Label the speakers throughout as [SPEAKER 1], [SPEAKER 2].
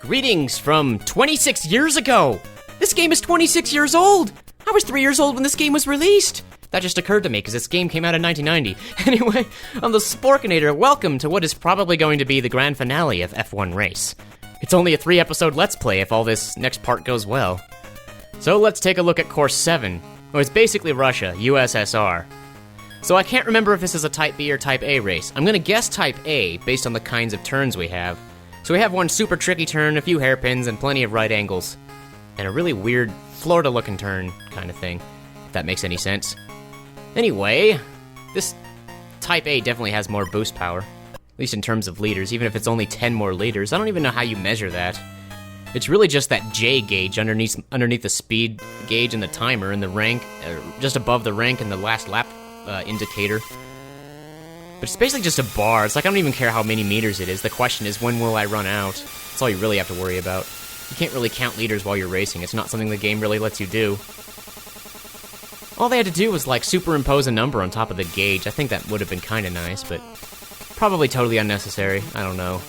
[SPEAKER 1] Greetings from 26 years ago! This game is 26 years old! I was 3 years old when this game was released! That just occurred to me because this game came out in 1990. Anyway, on the Sporkinator, welcome to what is probably going to be the grand finale of F1 Race. It's only a 3-episode Let's Play if all this next part goes well. So let's take a look at Course 7. Oh, it's basically Russia, USSR. So I can't remember if this is a Type B or Type A race. I'm gonna guess Type A based on the kinds of turns we have. So we have one super tricky turn, a few hairpins, and plenty of right angles. And a really weird Florida-looking turn kind of thing, if that makes any sense. Anyway, this Type A definitely has more boost power. At least in terms of liters, even if it's only 10 more liters. I don't even know how you measure that. It's really just that J gauge underneath the speed gauge and the timer and the rank, just above the rank and the last lap indicator. But it's basically just a bar. It's like I don't even care how many meters it is. The question is, when will I run out? That's all you really have to worry about. You can't really count liters while you're racing. It's not something the game really lets you do. All they had to do was, like, superimpose a number on top of the gauge. I think that would have been kind of nice, but probably totally unnecessary. I don't know.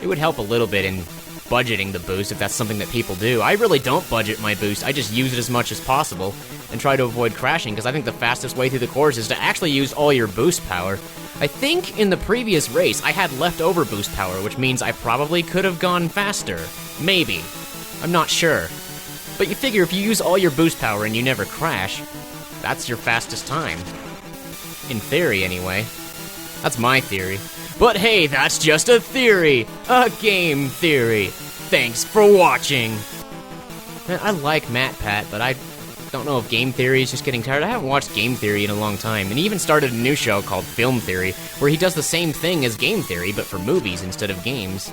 [SPEAKER 1] It would help a little bit in budgeting the boost if that's something that people do. I really don't budget my boost. I just use it as much as possible and try to avoid crashing, because I think the fastest way through the course is to actually use all your boost power. I think in the previous race I had leftover boost power, which means I probably could have gone faster. Maybe. I'm not sure. But you figure if you use all your boost power and you never crash, that's your fastest time. In theory, anyway. That's my theory. But hey, that's just a theory! A game theory! Thanks for watching! Man, I like MatPat, but I don't know if Game Theory is just getting tired. I haven't watched Game Theory in a long time, and he even started a new show called Film Theory, where he does the same thing as Game Theory, but for movies instead of games.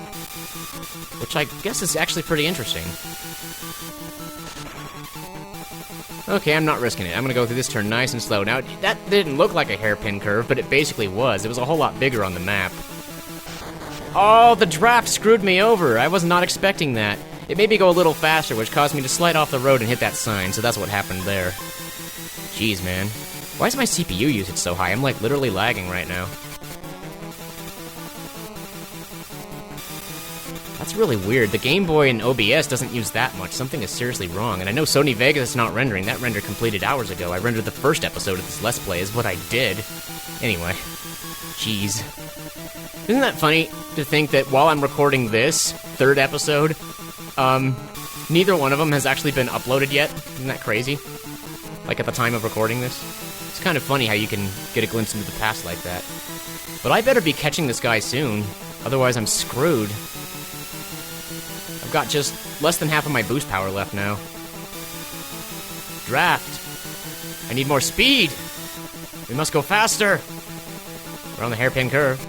[SPEAKER 1] Which I guess is actually pretty interesting. Okay, I'm not risking it. I'm gonna go through this turn nice and slow. Now, that didn't look like a hairpin curve, but it basically was. It was a whole lot bigger on the map. Oh, the draft screwed me over. I was not expecting that. It made me go a little faster, which caused me to slide off the road and hit that sign, so that's what happened there. Jeez, man. Why is my CPU usage so high? I'm, like, literally lagging right now. That's really weird. The Game Boy in OBS doesn't use that much. Something is seriously wrong. And I know Sony Vegas is not rendering. That render completed hours ago. I rendered the first episode of this Let's Play is what I did. Anyway. Jeez. Isn't that funny to think that while I'm recording this third episode, neither one of them has actually been uploaded yet? Isn't that crazy? Like at the time of recording this? It's kind of funny how you can get a glimpse into the past like that. But I better be catching this guy soon. Otherwise I'm screwed. I've got just less than half of my boost power left now. Draft. I need more speed. We must go faster. We're on the hairpin curve.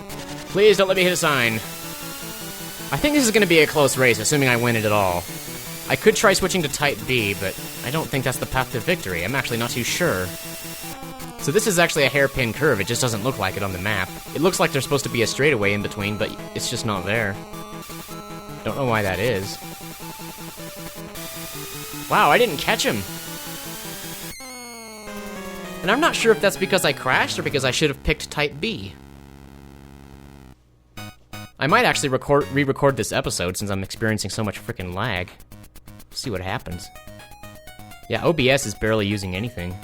[SPEAKER 1] Please don't let me hit a sign. I think this is going to be a close race, assuming I win it at all. I could try switching to Type B, but I don't think that's the path to victory. I'm actually not too sure. So this is actually a hairpin curve. It just doesn't look like it on the map. It looks like there's supposed to be a straightaway in between, but it's just not there. Don't know why that is. Wow, I didn't catch him. And I'm not sure if that's because I crashed or because I should have picked Type B. I might actually re-record this episode since I'm experiencing so much freaking lag. See what happens. Yeah, OBS is barely using anything.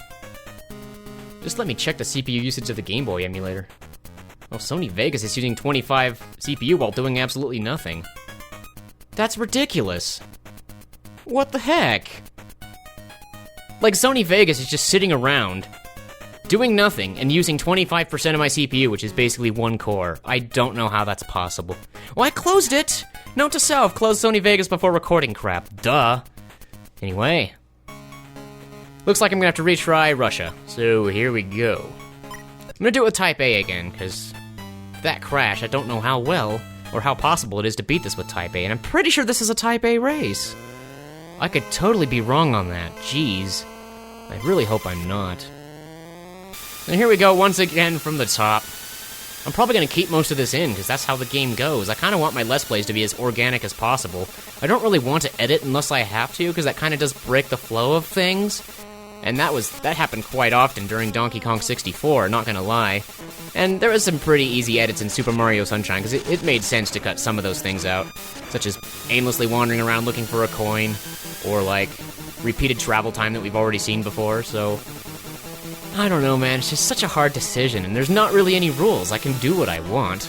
[SPEAKER 1] Just let me check the CPU usage of the Game Boy emulator. Oh, Sony Vegas is using 25 CPU while doing absolutely nothing. That's ridiculous. What the heck? Like, Sony Vegas is just sitting around, doing nothing, and using 25% of my CPU, which is basically one core. I don't know how that's possible. Well, I closed it! Note to self, close Sony Vegas before recording crap. Duh. Anyway. Looks like I'm gonna have to retry Russia. So, here we go. I'm gonna do it with Type A again, because that crash, I don't know how well or how possible it is to beat this with Type A, and I'm pretty sure this is a Type A race. I could totally be wrong on that. Jeez. I really hope I'm not. And here we go once again from the top. I'm probably going to keep most of this in, because that's how the game goes. I kind of want my Let's Plays to be as organic as possible. I don't really want to edit unless I have to, because that kind of does break the flow of things. And that happened quite often during Donkey Kong 64, not gonna lie. And there was some pretty easy edits in Super Mario Sunshine, because it made sense to cut some of those things out, such as aimlessly wandering around looking for a coin, or like repeated travel time that we've already seen before, so I don't know, man, it's just such a hard decision, and there's not really any rules. I can do what I want.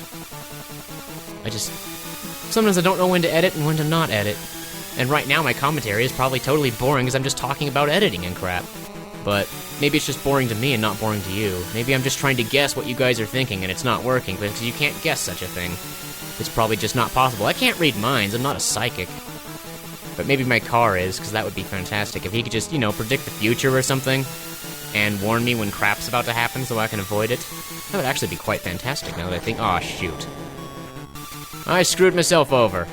[SPEAKER 1] Sometimes I don't know when to edit and when to not edit. And right now my commentary is probably totally boring because I'm just talking about editing and crap. But maybe it's just boring to me and not boring to you. Maybe I'm just trying to guess what you guys are thinking and it's not working, because you can't guess such a thing. It's probably just not possible. I can't read minds, I'm not a psychic. But maybe my car is, because that would be fantastic. If he could just, predict the future or something, and warn me when crap's about to happen so I can avoid it. That would actually be quite fantastic now that I think, aw, shoot. I screwed myself over.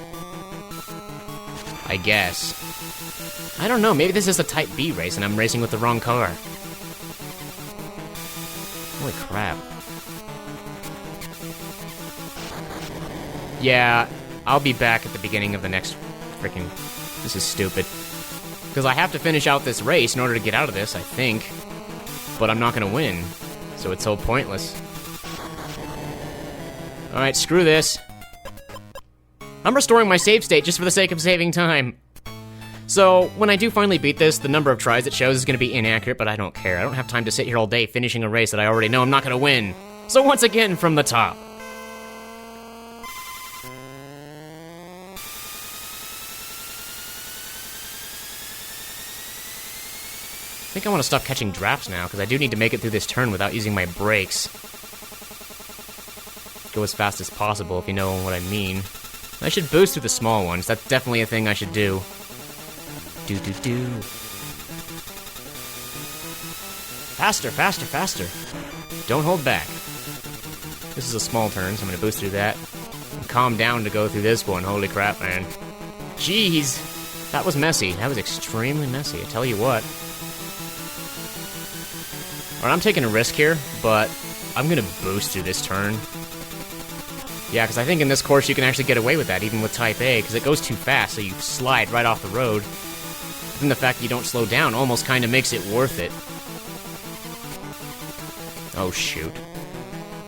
[SPEAKER 1] I guess. I don't know, maybe this is a Type B race and I'm racing with the wrong car. Holy crap. Yeah, I'll be back at the beginning of the next freaking... This is stupid. Because I have to finish out this race in order to get out of this, I think. But I'm not gonna win, so it's so pointless. Alright, screw this. I'm restoring my save state just for the sake of saving time. So, when I do finally beat this, the number of tries it shows is gonna be inaccurate, but I don't care. I don't have time to sit here all day finishing a race that I already know I'm not gonna win. So once again, from the top. I think I want to stop catching drafts now, because I do need to make it through this turn without using my brakes. Go as fast as possible, if you know what I mean. I should boost through the small ones. That's definitely a thing I should do. Do. Faster, faster, faster. Don't hold back. This is a small turn, so I'm going to boost through that. And calm down to go through this one. Holy crap, man. Jeez. That was messy. That was extremely messy, I tell you what. Alright, I'm taking a risk here, but I'm gonna boost through this turn. Yeah, because I think in this course you can actually get away with that, even with Type A, because it goes too fast, so you slide right off the road. And the fact that you don't slow down almost kind of makes it worth it. Oh, shoot.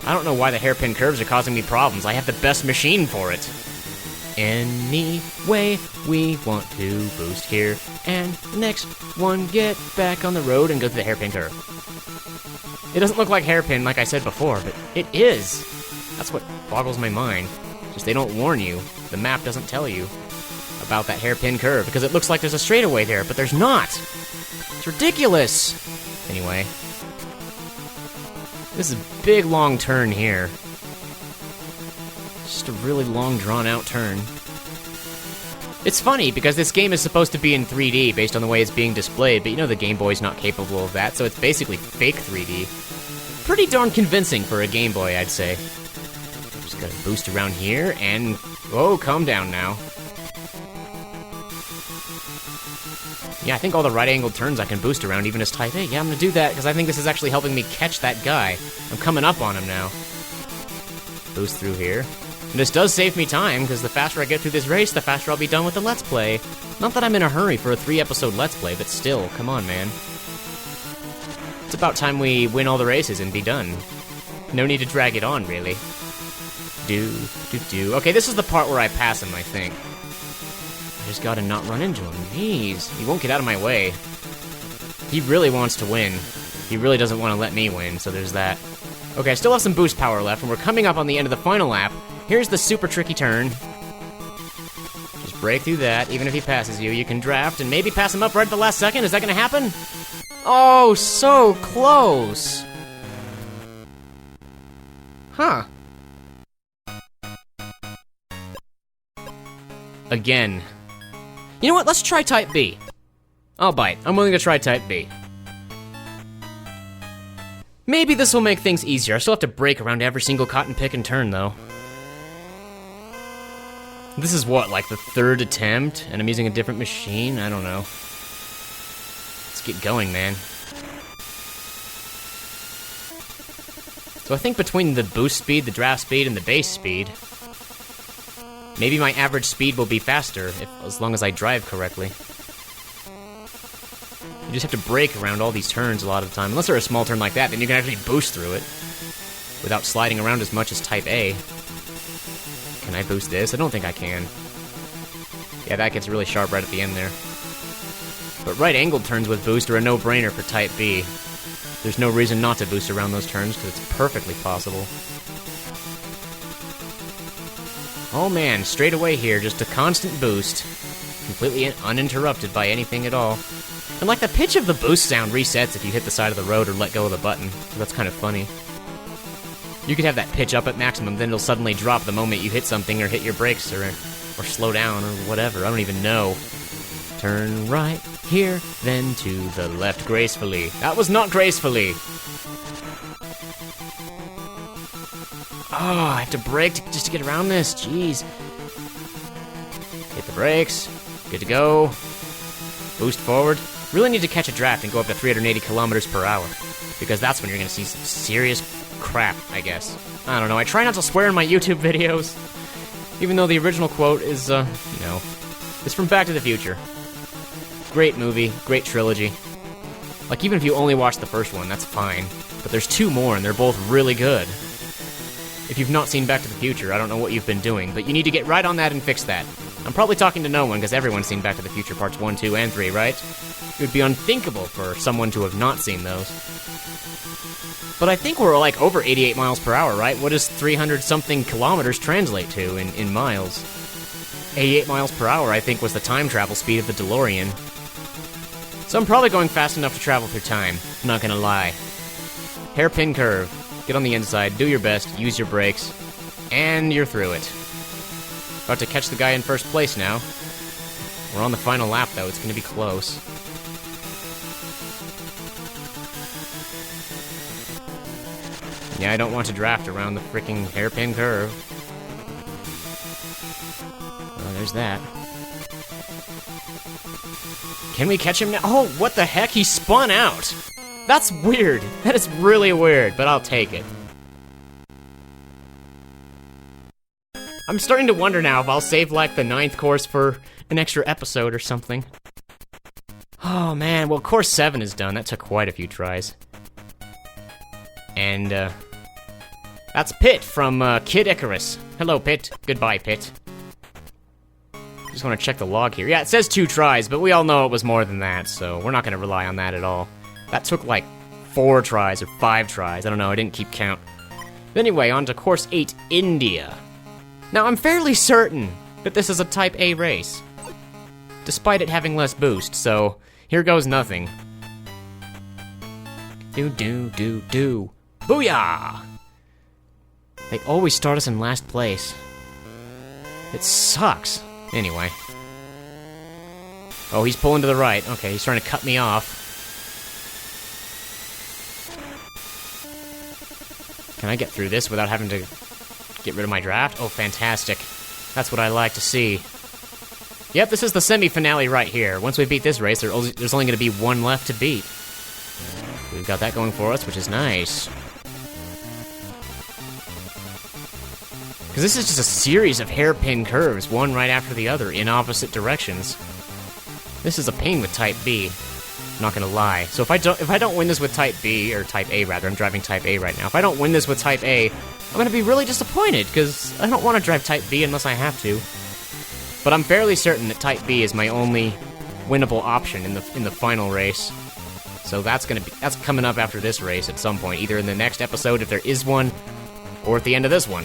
[SPEAKER 1] I don't know why the hairpin curves are causing me problems. I have the best machine for it. Anyway, we want to boost here, and the next one, get back on the road and go through the hairpin curve. It doesn't look like hairpin, like I said before, but it is. That's what boggles my mind. Just they don't warn you. The map doesn't tell you about that hairpin curve, because it looks like there's a straightaway there, but there's not. It's ridiculous. Anyway. This is a big, long turn here. Just a really long, drawn-out turn. It's funny, because this game is supposed to be in 3D based on the way it's being displayed, but you know the Game Boy's not capable of that, so it's basically fake 3D. Pretty darn convincing for a Game Boy, I'd say. Just gotta boost around here, and... Oh, calm down now. Yeah, I think all the right-angled turns I can boost around, even as Type A. Yeah, I'm gonna do that, because I think this is actually helping me catch that guy. I'm coming up on him now. Boost through here. And this does save me time, because the faster I get through this race, the faster I'll be done with the Let's Play. Not that I'm in a hurry for a 3-episode Let's Play, but still, come on, man. It's about time we win all the races and be done. No need to drag it on, really. Do. Okay, this is the part where I pass him, I think. I just gotta not run into him. Jeez, he won't get out of my way. He really wants to win. He really doesn't want to let me win, so there's that. Okay, I still have some boost power left, and we're coming up on the end of the final lap. Here's the super tricky turn. Just break through that. Even if he passes you, you can draft and maybe pass him up right at the last second. Is that gonna happen? Oh, so close. Huh. Again. You know what? Let's try Type B. I'll bite. I'm willing to try Type B. Maybe this will make things easier. I still have to brake around every single cotton pick and turn, though. This is what, like the 3rd attempt? And I'm using a different machine? I don't know. Let's get going, man. So I think between the boost speed, the draft speed, and the base speed, maybe my average speed will be faster, as long as I drive correctly. You just have to brake around all these turns a lot of the time. Unless they're a small turn like that, then you can actually boost through it without sliding around as much as Type A. Can I boost this? I don't think I can. Yeah, that gets really sharp right at the end there. But right-angled turns with boost are a no-brainer for Type B. There's no reason not to boost around those turns, because it's perfectly possible. Oh man, straight away here, just a constant boost. Completely uninterrupted by anything at all. And like the pitch of the boost sound resets if you hit the side of the road or let go of the button, so that's kind of funny. You could have that pitch up at maximum, then it'll suddenly drop the moment you hit something or hit your brakes or slow down or whatever, I don't even know. Turn right here, then to the left gracefully. That was not gracefully! Oh, I have to brake just to get around this, jeez. Hit the brakes, good to go. Boost forward. Really need to catch a draft and go up to 380 kilometers per hour, because that's when you're gonna see some serious crap, I guess. I don't know, I try not to swear in my YouTube videos, even though the original quote is, it's from Back to the Future. Great movie, great trilogy. Like, even if you only watch the first one, that's fine. But there's 2 more, and they're both really good. If you've not seen Back to the Future, I don't know what you've been doing, but you need to get right on that and fix that. I'm probably talking to no one, because everyone's seen Back to the Future Parts 1, 2, and 3, right? It would be unthinkable for someone to have not seen those. But I think we're, like, over 88 miles per hour, right? What does 300-something kilometers translate to in miles? 88 miles per hour, I think, was the time travel speed of the DeLorean. So I'm probably going fast enough to travel through time, I'm not gonna lie. Hairpin curve. Get on the inside, do your best, use your brakes, and you're through it. About to catch the guy in first place now. We're on the final lap, though, it's gonna be close. Yeah, I don't want to draft around the freaking hairpin curve. Oh, there's that. Can we catch him now? Oh, what the heck? He spun out! That's weird. That is really weird, but I'll take it. I'm starting to wonder now if I'll save, like, the 9th course for an extra episode or something. Oh, man. Well, course 7 is done. That took quite a few tries. And, that's Pitt from, Kid Icarus. Hello, Pitt. Goodbye, Pitt. Just want to check the log here. Yeah, it says 2 tries, but we all know it was more than that, so we're not going to rely on that at all. That took like 4 tries or 5 tries. I don't know, I didn't keep count. Anyway, on to course 8, India. Now, I'm fairly certain that this is a Type A race, despite it having less boost, so here goes nothing. Do. Booyah! They always start us in last place. It sucks. Anyway. Oh, he's pulling to the right. Okay, he's trying to cut me off. Can I get through this without having to get rid of my draft? Oh, fantastic. That's what I like to see. Yep, this is the semi-finale right here. Once we beat this race, there's only going to be 1 left to beat. We've got that going for us, which is nice. Because this is just a series of hairpin curves, one right after the other, in opposite directions. This is a pain with Type B. I'm not gonna lie. So if I don't win this with Type B, or Type A rather, I'm driving Type A right now. If I don't win this with Type A, I'm gonna be really disappointed, because I don't want to drive Type B unless I have to. But I'm fairly certain that Type B is my only winnable option in the final race. So that's coming up after this race at some point, either in the next episode if there is one, or at the end of this one.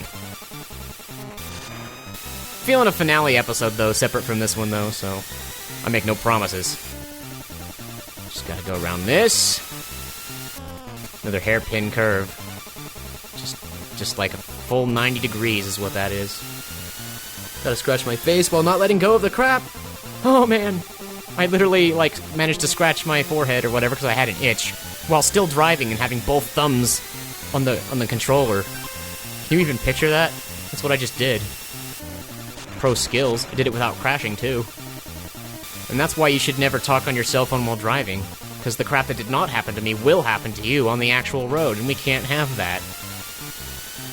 [SPEAKER 1] Feeling a finale episode, though, separate from this one, though, so I make no promises. Just gotta go around this. Another hairpin curve. Just like a full 90 degrees is what that is. Gotta scratch my face while not letting go of the crap. Oh, man. I literally, like, managed to scratch my forehead or whatever because I had an itch while still driving and having both thumbs on the controller. Can you even picture that? That's what I just did. Pro skills. I did it without crashing, too. And that's why you should never talk on your cell phone while driving, because the crap that did not happen to me will happen to you on the actual road, and we can't have that.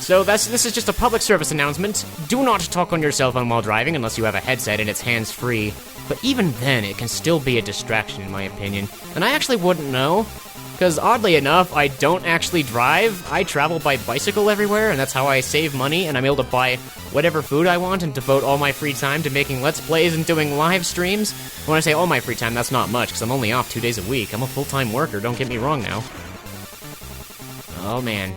[SPEAKER 1] So this is just a public service announcement. Do not talk on your cell phone while driving unless you have a headset and it's hands-free. But even then, it can still be a distraction in my opinion. And I actually wouldn't know, because oddly enough, I don't actually drive. I travel by bicycle everywhere, and that's how I save money, and I'm able to buy whatever food I want and devote all my free time to making Let's Plays and doing live streams. When I say all my free time, that's not much, because I'm only off 2 days a week. I'm a full-time worker, don't get me wrong now. Oh man.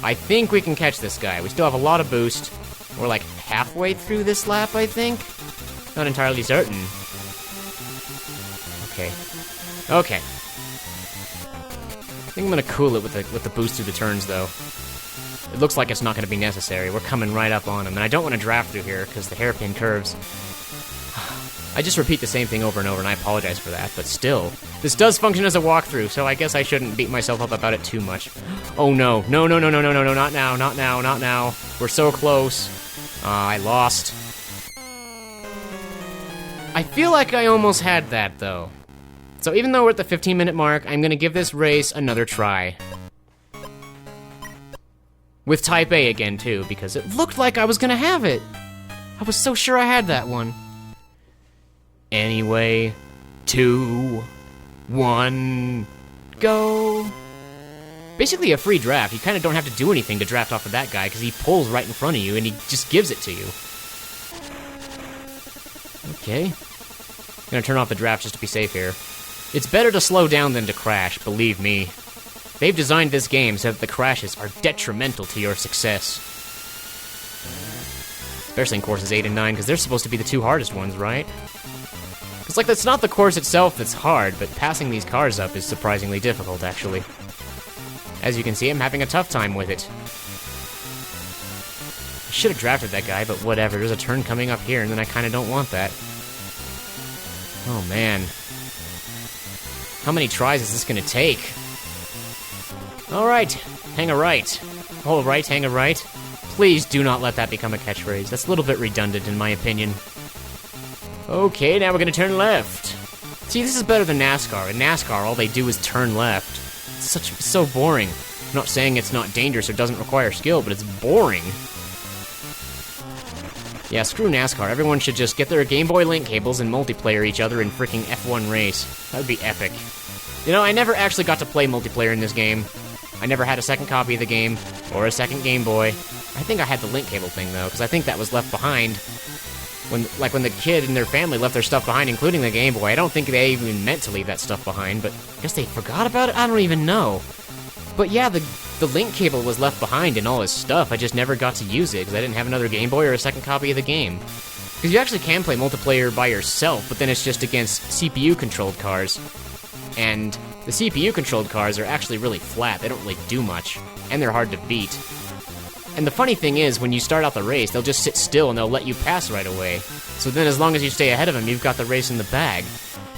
[SPEAKER 1] I think we can catch this guy. We still have a lot of boost. We're like halfway through this lap, I think. Not entirely certain. Okay. Okay. I think I'm gonna cool it with the boost through the turns, though. It looks like it's not gonna be necessary. We're coming right up on him, and I don't want to draft through here because the hairpin curves. I just repeat the same thing over and over, and I apologize for that, but still, this does function as a walkthrough, so I guess I shouldn't beat myself up about it too much. Oh no, no, no, no, no, no, no, no, not now, not now, not now. We're so close. I lost. I feel like I almost had that, though. So even though we're at the 15-minute mark, I'm gonna give this race another try. With Type A again, too, because it looked like I was gonna have it. I was so sure I had that one. Anyway, 2, 1, go. Basically a free draft. You kind of don't have to do anything to draft off of that guy, because he pulls right in front of you, and he just gives it to you. Okay. I'm gonna turn off the draft just to be safe here. It's better to slow down than to crash, believe me. They've designed this game so that the crashes are detrimental to your success. Especially in courses 8 and 9, because they're supposed to be the 2 hardest ones, right? It's like, that's not the course itself that's hard, but passing these cars up is surprisingly difficult, actually. As you can see, I'm having a tough time with it. I should have drafted that guy, but whatever. There's a turn coming up here, and then I kind of don't want that. Oh, man. How many tries is this going to take? Alright, hang a right. Alright, hang a right. Please do not let that become a catchphrase. That's a little bit redundant, in my opinion. Okay, now we're gonna turn left. See, this is better than NASCAR. In NASCAR, all they do is turn left. It's so boring. I'm not saying it's not dangerous or doesn't require skill, but it's boring. Yeah, screw NASCAR. Everyone should just get their Game Boy link cables and multiplayer each other in freaking F1 race. That would be epic. You know, I never actually got to play multiplayer in this game. I never had a second copy of the game, or a second Game Boy. I think I had the link cable thing, though, because I think that was left behind. When the kid and their family left their stuff behind, including the Game Boy. I don't think they even meant to leave that stuff behind, but I guess they forgot about it? I don't even know. But yeah, the link cable was left behind in all his stuff. I just never got to use it, because I didn't have another Game Boy or a second copy of the game. Because you actually can play multiplayer by yourself, but then it's just against CPU-controlled cars. And the CPU-controlled cars are actually really flat. They don't really do much, and they're hard to beat. And the funny thing is, when you start out the race, they'll just sit still and they'll let you pass right away. So then as long as you stay ahead of them, you've got the race in the bag.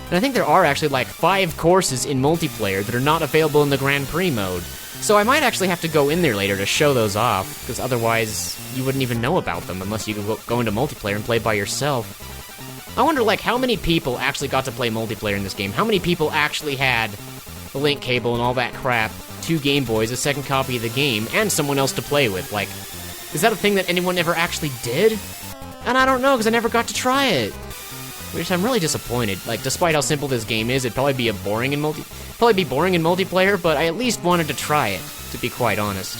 [SPEAKER 1] And I think there are actually like 5 courses in multiplayer that are not available in the Grand Prix mode. So I might actually have to go in there later to show those off, because otherwise you wouldn't even know about them unless you could go into multiplayer and play by yourself. I wonder, like, how many people actually got to play multiplayer in this game? How many people actually had the link cable and all that crap, 2 Game Boys, a second copy of the game, and someone else to play with? Like, is that a thing that anyone ever actually did? And I don't know, because I never got to try it. Which I'm really disappointed. Like, despite how simple this game is, it'd probably be boring in multiplayer, but I at least wanted to try it, to be quite honest.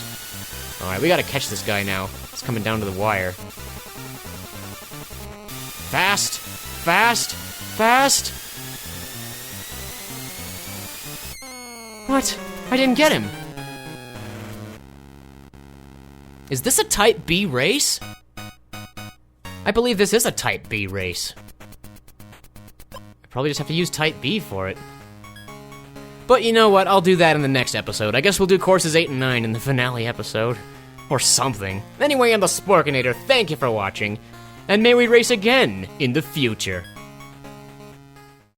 [SPEAKER 1] Alright, we gotta catch this guy now. It's coming down to the wire. Fast! Fast! Fast! What? I didn't get him. Is this a Type B race? I believe this is a Type B race. I probably just have to use Type B for it. But you know what, I'll do that in the next episode. I guess we'll do courses 8 and 9 in the finale episode. Or something. Anyway, I'm the Sporkinator, thank you for watching, and may we race again in the future.